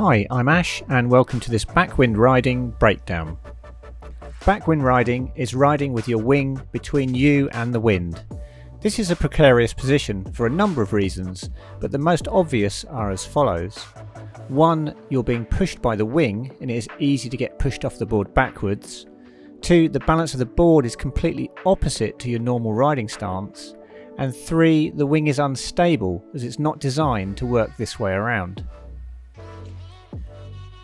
Hi, I'm Ash and welcome to this backwind riding breakdown. Backwind riding is riding with your wing between you and the wind. This is a precarious position for a number of reasons, but the most obvious are as follows. 1. You're being pushed by the wing and it is easy to get pushed off the board backwards. 2. The balance of the board is completely opposite to your normal riding stance. And 3. The wing is unstable as it's not designed to work this way around.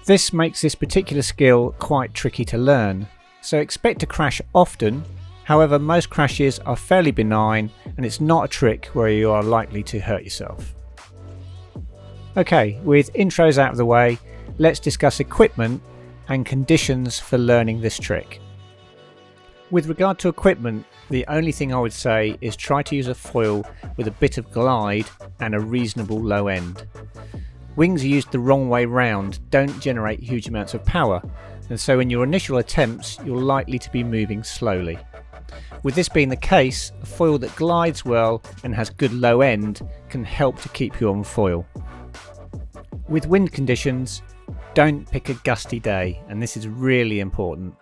This makes this particular skill quite tricky to learn, so expect to crash often. However, most crashes are fairly benign and it's not a trick where you are likely to hurt yourself. Okay, with intros out of the way, let's discuss equipment and conditions for learning this trick. With regard to equipment, the only thing I would say is try to use a foil with a bit of glide and a reasonable low end. Wings used the wrong way round don't generate huge amounts of power, and so in your initial attempts you're likely to be moving slowly. With this being the case, a foil that glides well and has good low end can help to keep you on foil. With wind conditions, don't pick a gusty day, and this is really important.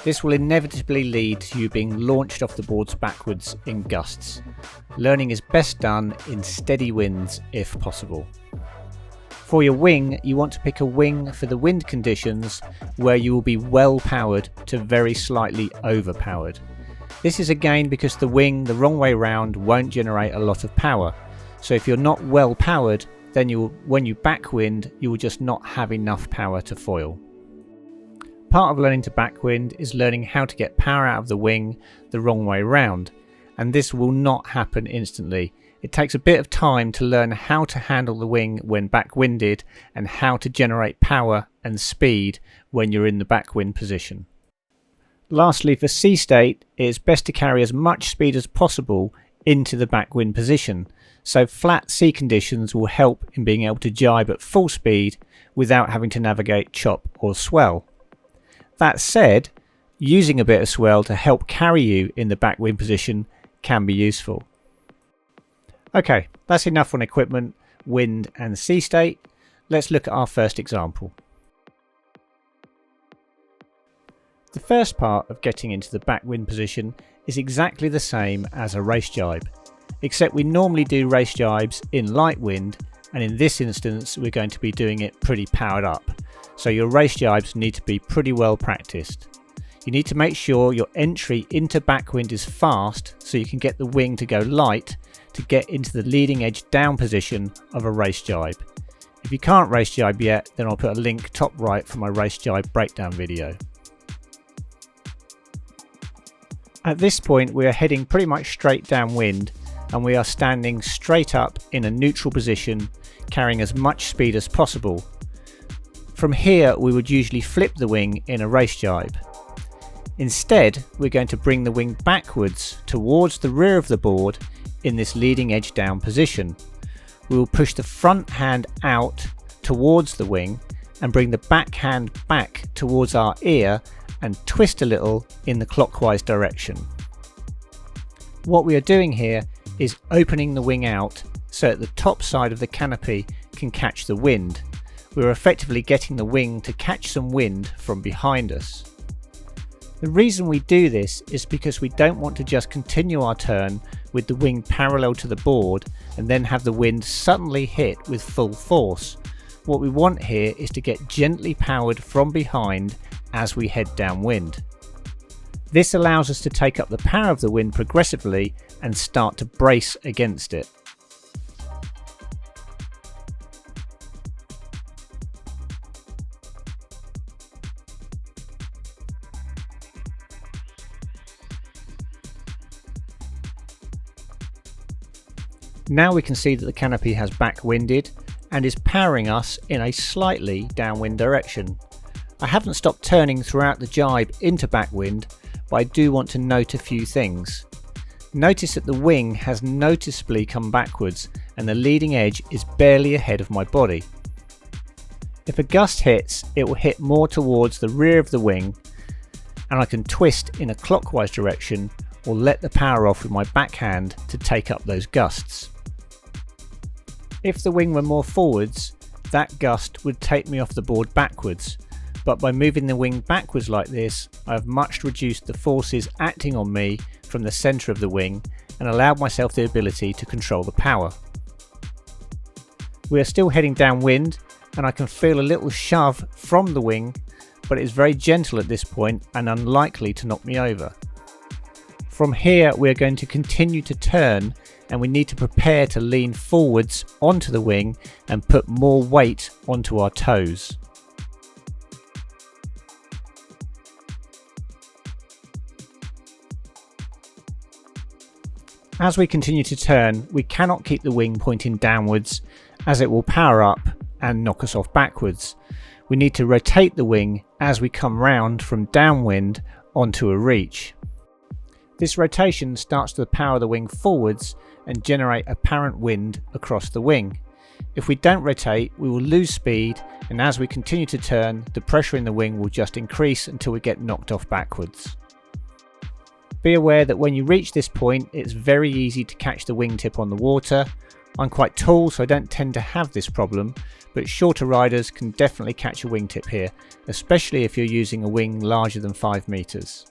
This will inevitably lead to you being launched off the boards backwards in gusts. Learning is best done in steady winds if possible. For your wing, you want to pick a wing for the wind conditions where you will be well powered to very slightly overpowered. This is again because the wing the wrong way round won't generate a lot of power, so if you're not well powered, then when you backwind you will just not have enough power to foil. Part of learning to backwind is learning how to get power out of the wing the wrong way round, and this will not happen instantly. It takes a bit of time to learn how to handle the wing when backwinded and how to generate power and speed when you're in the backwind position. Lastly, for sea state, it is best to carry as much speed as possible into the backwind position, so flat sea conditions will help in being able to jibe at full speed without having to navigate chop or swell. That said, using a bit of swell to help carry you in the backwind position can be useful. Okay, that's enough on equipment, wind and sea state. Let's look at our first example. The first part of getting into the backwind position is exactly the same as a race jibe, except we normally do race jibes in light wind, and in this instance we're going to be doing it pretty powered up, so your race jibes need to be pretty well practiced. You need to make sure your entry into backwind is fast so you can get the wing to go light to get into the leading edge down position of a race jibe. If you can't race jibe yet, then I'll put a link top right for my race jibe breakdown video. At this point we are heading pretty much straight downwind and we are standing straight up in a neutral position, carrying as much speed as possible. From here we would usually flip the wing in a race jibe. Instead, we're going to bring the wing backwards towards the rear of the board in this leading edge down position. We will push the front hand out towards the wing and bring the back hand back towards our ear and twist a little in the clockwise direction. What we are doing here is opening the wing out so that the top side of the canopy can catch the wind. We're effectively getting the wing to catch some wind from behind us. The reason we do this is because we don't want to just continue our turn with the wing parallel to the board and then have the wind suddenly hit with full force. What we want here is to get gently powered from behind as we head downwind. This allows us to take up the power of the wind progressively and start to brace against it. Now we can see that the canopy has backwinded and is powering us in a slightly downwind direction. I haven't stopped turning throughout the jibe into backwind, but I do want to note a few things. Notice that the wing has noticeably come backwards and the leading edge is barely ahead of my body. If a gust hits, it will hit more towards the rear of the wing and I can twist in a clockwise direction or let the power off with my backhand to take up those gusts. If the wing were more forwards, that gust would take me off the board backwards, but by moving the wing backwards like this, I have much reduced the forces acting on me from the centre of the wing and allowed myself the ability to control the power. We are still heading downwind and I can feel a little shove from the wing, but it is very gentle at this point and unlikely to knock me over. From here we are going to continue to turn, and we need to prepare to lean forwards onto the wing and put more weight onto our toes. As we continue to turn, we cannot keep the wing pointing downwards as it will power up and knock us off backwards. We need to rotate the wing as we come round from downwind onto a reach. This rotation starts to power the wing forwards and generate apparent wind across the wing. If we don't rotate, we will lose speed, and as we continue to turn, the pressure in the wing will just increase until we get knocked off backwards. Be aware that when you reach this point, it's very easy to catch the wingtip on the water. I'm quite tall, so I don't tend to have this problem, but shorter riders can definitely catch a wingtip here, especially if you're using a wing larger than 5 meters.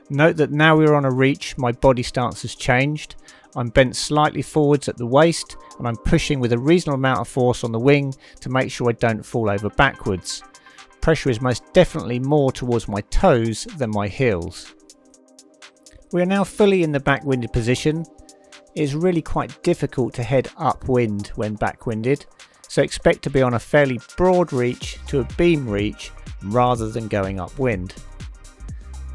Note that now we're on a reach, my body stance has changed. I'm bent slightly forwards at the waist, and I'm pushing with a reasonable amount of force on the wing to make sure I don't fall over backwards. Pressure is most definitely more towards my toes than my heels. We are now fully in the backwinded position. It is really quite difficult to head upwind when backwinded, so expect to be on a fairly broad reach to a beam reach rather than going upwind.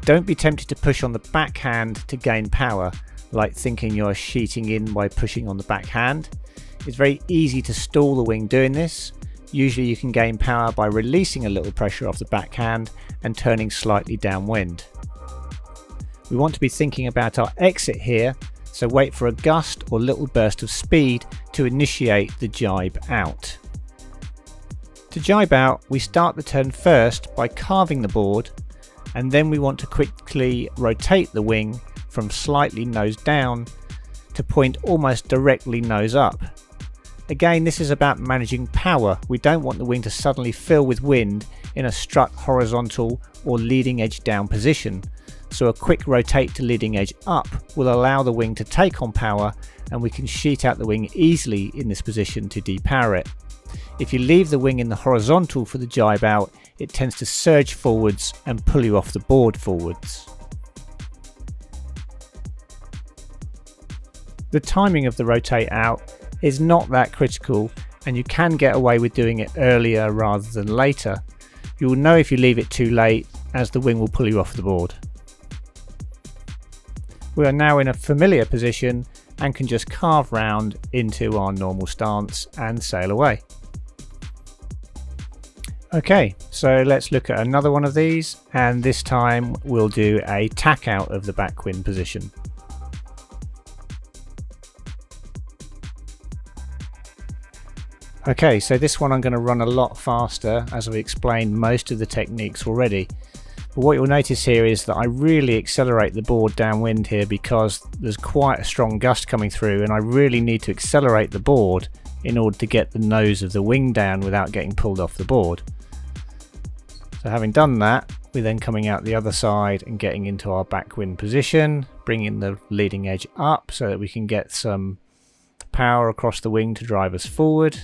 Don't be tempted to push on the backhand to gain power, like thinking you're sheeting in by pushing on the backhand. It's very easy to stall the wing doing this. Usually you can gain power by releasing a little pressure off the backhand and turning slightly downwind. We want to be thinking about our exit here, so wait for a gust or little burst of speed to initiate the jibe out. To jibe out, we start the turn first by carving the board, and then we want to quickly rotate the wing from slightly nose down to point almost directly nose up. Again, this is about managing power. We don't want the wing to suddenly fill with wind in a strut horizontal or leading edge down position. So a quick rotate to leading edge up will allow the wing to take on power, and we can sheet out the wing easily in this position to depower it. If you leave the wing in the horizontal for the jibe out, it tends to surge forwards and pull you off the board forwards. The timing of the rotate out is not that critical, and you can get away with doing it earlier rather than later. You will know if you leave it too late, as the wing will pull you off the board. We are now in a familiar position and can just carve round into our normal stance and sail away. Okay, so let's look at another one of these, and this time we'll do a tack out of the backwind position. Okay, so this one I'm going to run a lot faster, as I've explained most of the techniques already. But what you'll notice here is that I really accelerate the board downwind here because there's quite a strong gust coming through, and I really need to accelerate the board in order to get the nose of the wing down without getting pulled off the board. So having done that, we're then coming out the other side and getting into our backwind position, bringing the leading edge up so that we can get some power across the wing to drive us forward.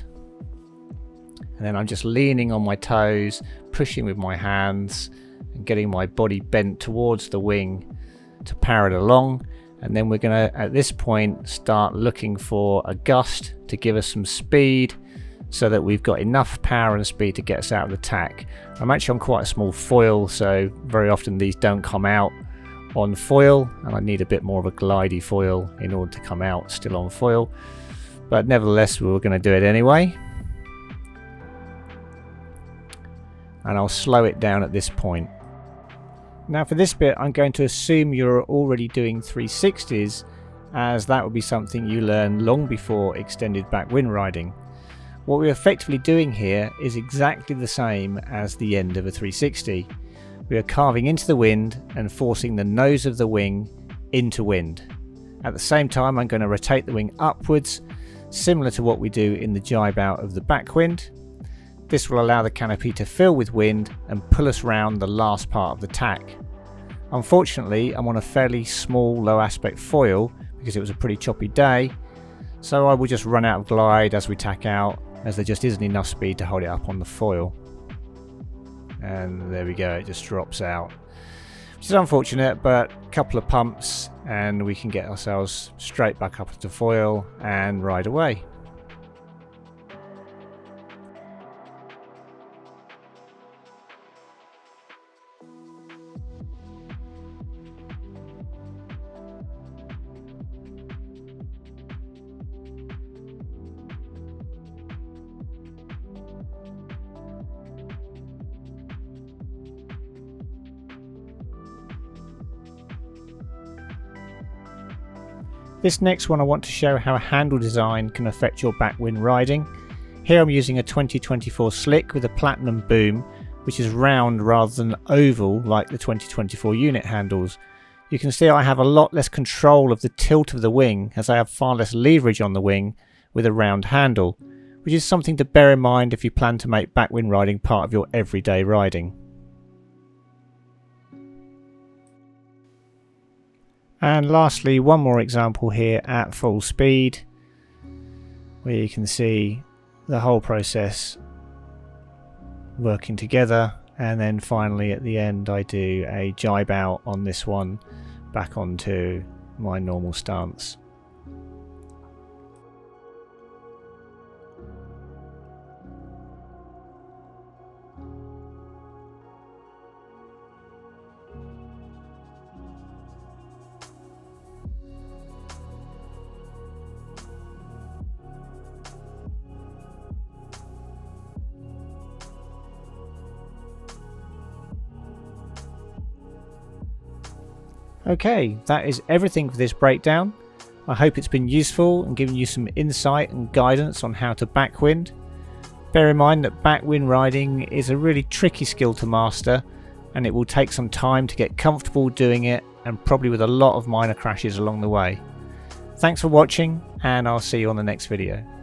And then I'm just leaning on my toes, pushing with my hands, and getting my body bent towards the wing to power it along. And then we're going to, at this point, start looking for a gust to give us some speed so that we've got enough power and speed to get us out of the tack. I'm actually on quite a small foil, so very often these don't come out on foil, and I need a bit more of a glidey foil in order to come out still on foil. But nevertheless, we were going to do it anyway. And I'll slow it down at this point. Now for this bit, I'm going to assume you're already doing 360s, as that would be something you learn long before extended backwind riding. What we're effectively doing here is exactly the same as the end of a 360. We are carving into the wind and forcing the nose of the wing into wind. At the same time, I'm going to rotate the wing upwards similar to what we do in the jibe out of the backwind. This will allow the canopy to fill with wind and pull us round the last part of the tack. Unfortunately, I'm on a fairly small low aspect foil because it was a pretty choppy day, so I will just run out of glide as we tack out, as there just isn't enough speed to hold it up on the foil. And there we go, it just drops out, which is unfortunate, but a couple of pumps and we can get ourselves straight back up to foil and ride away. This next one I want to show how handle design can affect your backwind riding. Here I'm using a 2024 Slick with a platinum boom, which is round rather than oval like the 2024 unit handles. You can see I have a lot less control of the tilt of the wing, as I have far less leverage on the wing with a round handle, which is something to bear in mind if you plan to make backwind riding part of your everyday riding. And lastly, one more example here at full speed, where you can see the whole process working together, and then finally at the end I do a jibe out on this one back onto my normal stance. Okay, that is everything for this breakdown. I hope it's been useful and given you some insight and guidance on how to backwind. Bear in mind that backwind riding is a really tricky skill to master, and it will take some time to get comfortable doing it, and probably with a lot of minor crashes along the way. Thanks for watching, and I'll see you on the next video.